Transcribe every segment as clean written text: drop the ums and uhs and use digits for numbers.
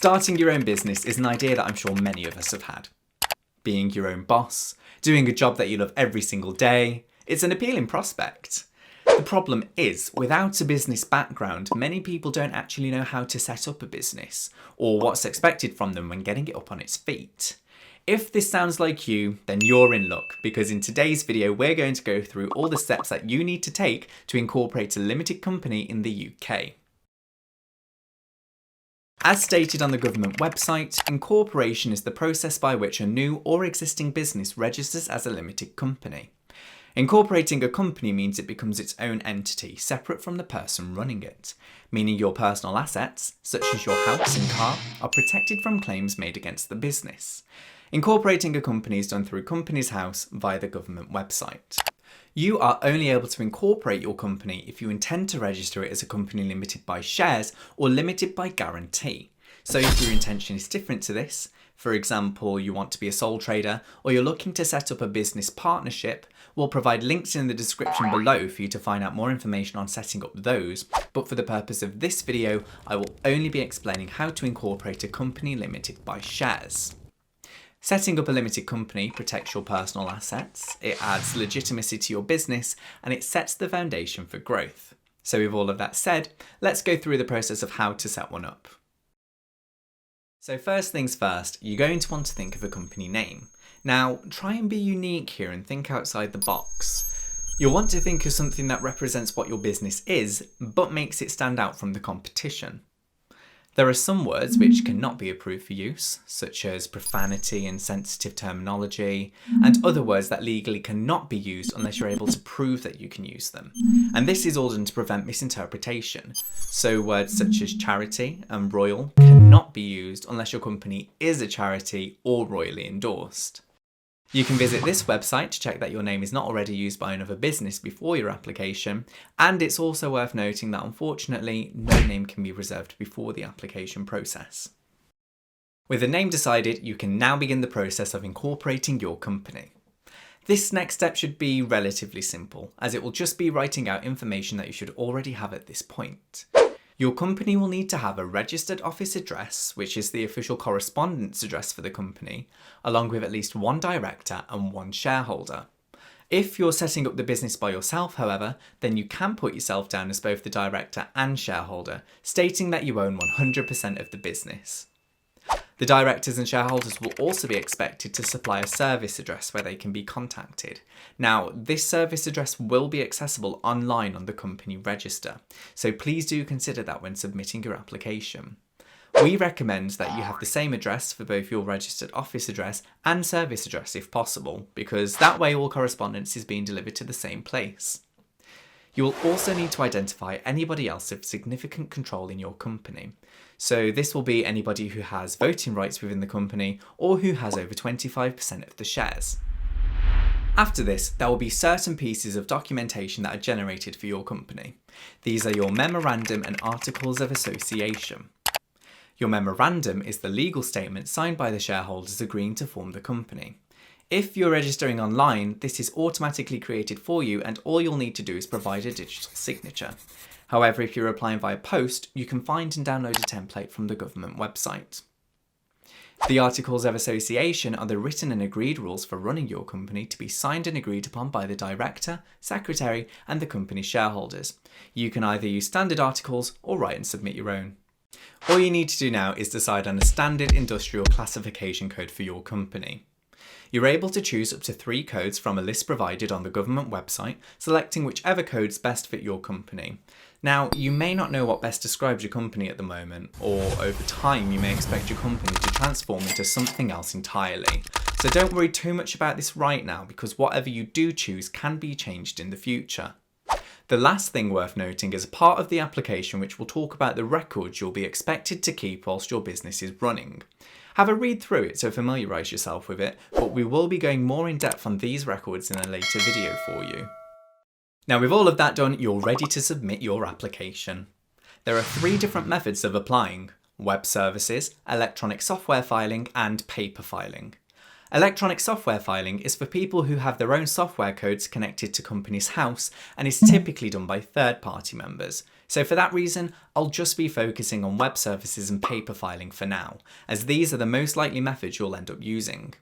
Starting your own business is an idea that I'm sure many of us have had. Being your own boss, doing a job that you love every single day, it's an appealing prospect. The problem is, without a business background, many people don't actually know how to set up a business, or what's expected from them when getting it up on its feet. If this sounds like you, then you're in luck, because in today's video we're going to go through all the steps that you need to take to incorporate a limited company in the UK. As stated on the government website, incorporation is the process by which a new or existing business registers as a limited company. Incorporating a company means it becomes its own entity, separate from the person running it, meaning your personal assets, such as your house and car, are protected from claims made against the business. Incorporating a company is done through Companies House via the government website. You are only able to incorporate your company if you intend to register it as a company limited by shares or limited by guarantee. So if your intention is different to this, for example, you want to be a sole trader or you're looking to set up a business partnership, we'll provide links in the description below for you to find out more information on setting up those, but for the purpose of this video, I will only be explaining how to incorporate a company limited by shares. Setting up a limited company protects your personal assets, it adds legitimacy to your business, and it sets the foundation for growth. So with all of that said, let's go through the process of how to set one up. So first things first, you're going to want to think of a company name. Now, try and be unique here and think outside the box. You'll want to think of something that represents what your business is, but makes it stand out from the competition. There are some words which cannot be approved for use, such as profanity and sensitive terminology, and other words that legally cannot be used unless you're able to prove that you can use them. And this is all done to prevent misinterpretation. So words such as charity and royal cannot be used unless your company is a charity or royally endorsed. You can visit this website to check that your name is not already used by another business before your application, and it's also worth noting that unfortunately no name can be reserved before the application process. With the name decided, you can now begin the process of incorporating your company. This next step should be relatively simple, as it will just be writing out information that you should already have at this point. Your company will need to have a registered office address, which is the official correspondence address for the company, along with at least one director and one shareholder. If you're setting up the business by yourself, however, then you can put yourself down as both the director and shareholder, stating that you own 100% of the business. The directors and shareholders will also be expected to supply a service address where they can be contacted. Now, this service address will be accessible online on the company register, so please do consider that when submitting your application. We recommend that you have the same address for both your registered office address and service address if possible, because that way all correspondence is being delivered to the same place. You will also need to identify anybody else of significant control in your company. So this will be anybody who has voting rights within the company or who has over 25% of the shares. After this, there will be certain pieces of documentation that are generated for your company. These are your memorandum and articles of association. Your memorandum is the legal statement signed by the shareholders agreeing to form the company. If you're registering online, this is automatically created for you and all you'll need to do is provide a digital signature. However, if you're applying via post, you can find and download a template from the government website. The Articles of Association are the written and agreed rules for running your company to be signed and agreed upon by the director, secretary, and the company's shareholders. You can either use standard articles or write and submit your own. All you need to do now is decide on a standard industrial classification code for your company. You're able to choose up to 3 codes from a list provided on the government website, selecting whichever codes best fit your company. Now, you may not know what best describes your company at the moment, or over time you may expect your company to transform into something else entirely. So don't worry too much about this right now, because whatever you do choose can be changed in the future. The last thing worth noting is a part of the application which will talk about the records you'll be expected to keep whilst your business is running. Have a read through it to familiarise yourself with it, but we will be going more in depth on these records in a later video for you. Now with all of that done, you're ready to submit your application. There are 3 different methods of applying: web services, electronic software filing, and paper filing. Electronic software filing is for people who have their own software codes connected to Companies House and is typically done by third-party members. So for that reason, I'll just be focusing on web services and paper filing for now, as these are the most likely methods you'll end up using.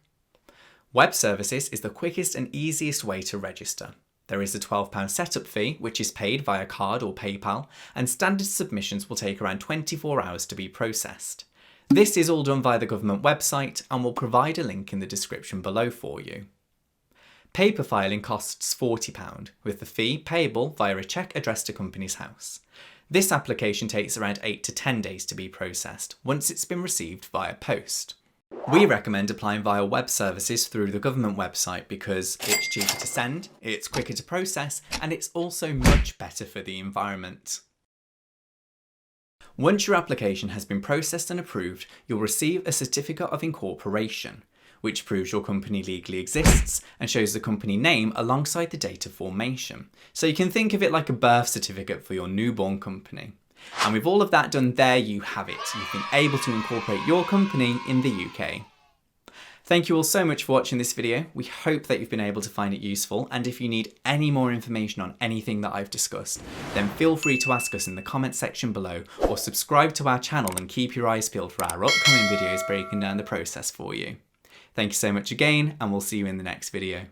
Web services is the quickest and easiest way to register. There is a £12 setup fee, which is paid via card or PayPal, and standard submissions will take around 24 hours to be processed. This is all done via the government website, and we'll provide a link in the description below for you. Paper filing costs £40, with the fee payable via a cheque addressed to company's house. This application takes around 8 to 10 days to be processed, once it's been received via post. We recommend applying via web services through the government website because it's cheaper to send, it's quicker to process, and it's also much better for the environment. Once your application has been processed and approved, you'll receive a certificate of incorporation, which proves your company legally exists and shows the company name alongside the date of formation. So you can think of it like a birth certificate for your newborn company. And with all of that done, there you have it. You've been able to incorporate your company in the UK. Thank you all so much for watching this video. We hope that you've been able to find it useful, and if you need any more information on anything that I've discussed, then feel free to ask us in the comment section below, or subscribe to our channel and keep your eyes peeled for our upcoming videos breaking down the process for you. Thank you so much again, and we'll see you in the next video.